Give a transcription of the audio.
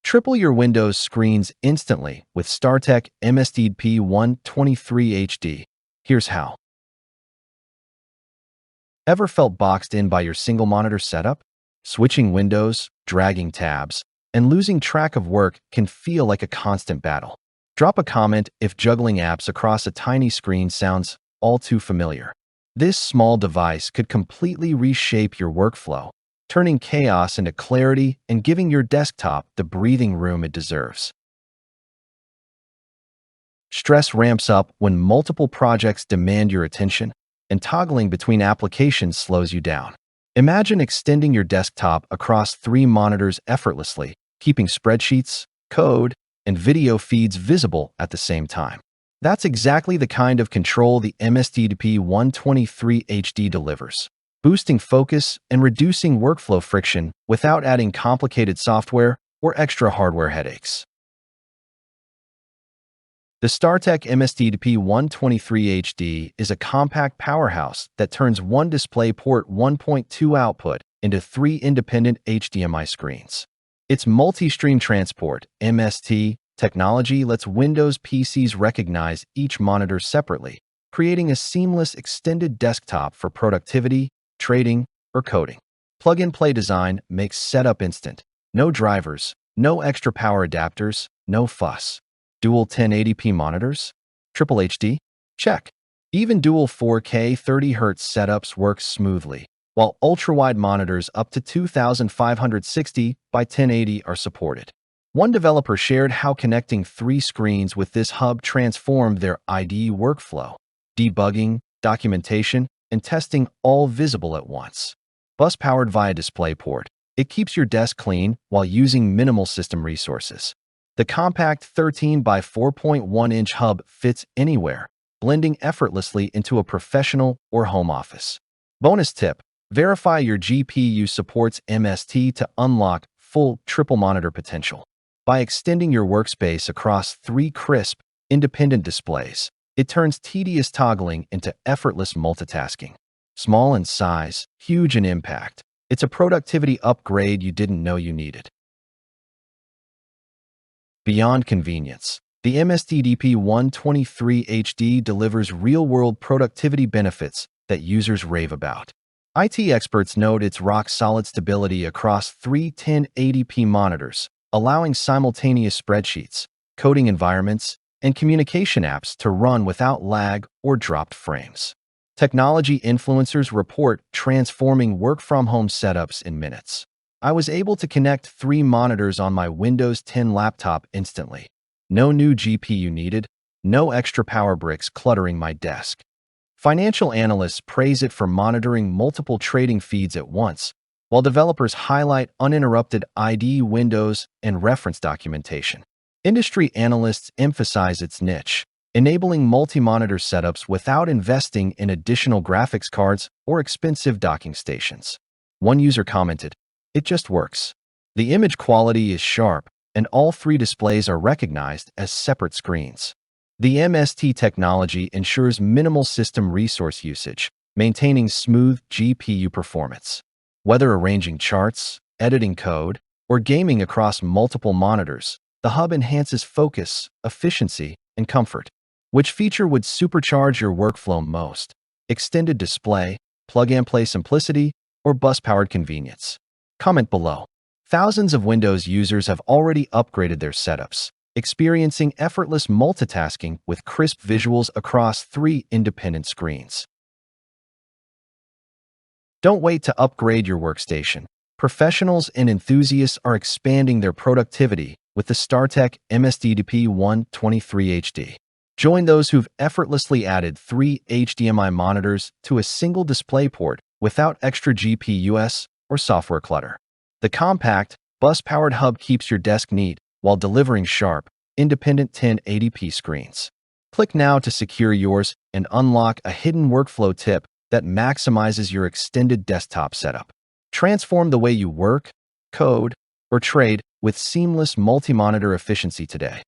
Triple your Windows screens instantly with StarTech MSTDP123HD. Here's how. Ever felt boxed in by your single monitor setup? Switching windows, dragging tabs, and losing track of work can feel like a constant battle. Drop a comment if juggling apps across a tiny screen sounds all too familiar. This small device could completely reshape your workflow, turning chaos into clarity and giving your desktop the breathing room it deserves. Stress ramps up when multiple projects demand your attention, and toggling between applications slows you down. Imagine extending your desktop across 3 monitors effortlessly, keeping spreadsheets, code, and video feeds visible at the same time. That's exactly the kind of control the MSTDP123HD delivers, boosting focus and reducing workflow friction without adding complicated software or extra hardware headaches. The StarTech MSTDP123HD is a compact powerhouse that turns one DisplayPort 1.2 output into 3 independent HDMI screens. Its multi-stream transport (MST) technology lets Windows PCs recognize each monitor separately, creating a seamless extended desktop for productivity, trading, or coding. Plug-and-play design makes setup instant. No drivers, no extra power adapters, no fuss. Dual 1080p monitors? Triple HD? Check. Even dual 4K 30Hz setups work smoothly, while ultrawide monitors up to 2560 by 1080 are supported. One developer shared how connecting 3 screens with this hub transformed their IDE workflow, debugging, documentation, and testing all visible at once. Bus-powered via DisplayPort, it keeps your desk clean while using minimal system resources. The compact 13 by 4.1-inch hub fits anywhere, blending effortlessly into a professional or home office. Bonus tip: verify your GPU supports MST to unlock full triple monitor potential. By extending your workspace across 3 crisp, independent displays, it turns tedious toggling into effortless multitasking. Small in size, huge in impact. It's a productivity upgrade you didn't know you needed. Beyond convenience, the MSTDP123HD delivers real-world productivity benefits that users rave about. IT experts note its rock-solid stability across 3 1080p monitors, allowing simultaneous spreadsheets, coding environments, and communication apps to run without lag or dropped frames. Technology influencers report transforming work-from-home setups in minutes. I was able to connect 3 monitors on my Windows 10 laptop instantly. No new GPU needed, no extra power bricks cluttering my desk. Financial analysts praise it for monitoring multiple trading feeds at once, while developers highlight uninterrupted IDE windows and reference documentation. Industry analysts emphasize its niche, enabling multi-monitor setups without investing in additional graphics cards or expensive docking stations. One user commented, "It just works." The image quality is sharp, and all 3 displays are recognized as separate screens. The MST technology ensures minimal system resource usage, maintaining smooth GPU performance. Whether arranging charts, editing code, or gaming across multiple monitors, the hub enhances focus, efficiency, and comfort. Which feature would supercharge your workflow most? Extended display, plug-and-play simplicity, or bus-powered convenience? Comment below. Thousands of Windows users have already upgraded their setups, experiencing effortless multitasking with crisp visuals across 3 independent screens. Don't wait to upgrade your workstation. Professionals and enthusiasts are expanding their productivity with the StarTech MSTDP123HD. Join those who've effortlessly added 3 HDMI monitors to a single DisplayPort without extra GPUs or software clutter. The compact, bus-powered hub keeps your desk neat while delivering sharp, independent 1080p screens. Click now to secure yours and unlock a hidden workflow tip that maximizes your extended desktop setup. Transform the way you work, code, or trade with seamless multi-monitor efficiency today.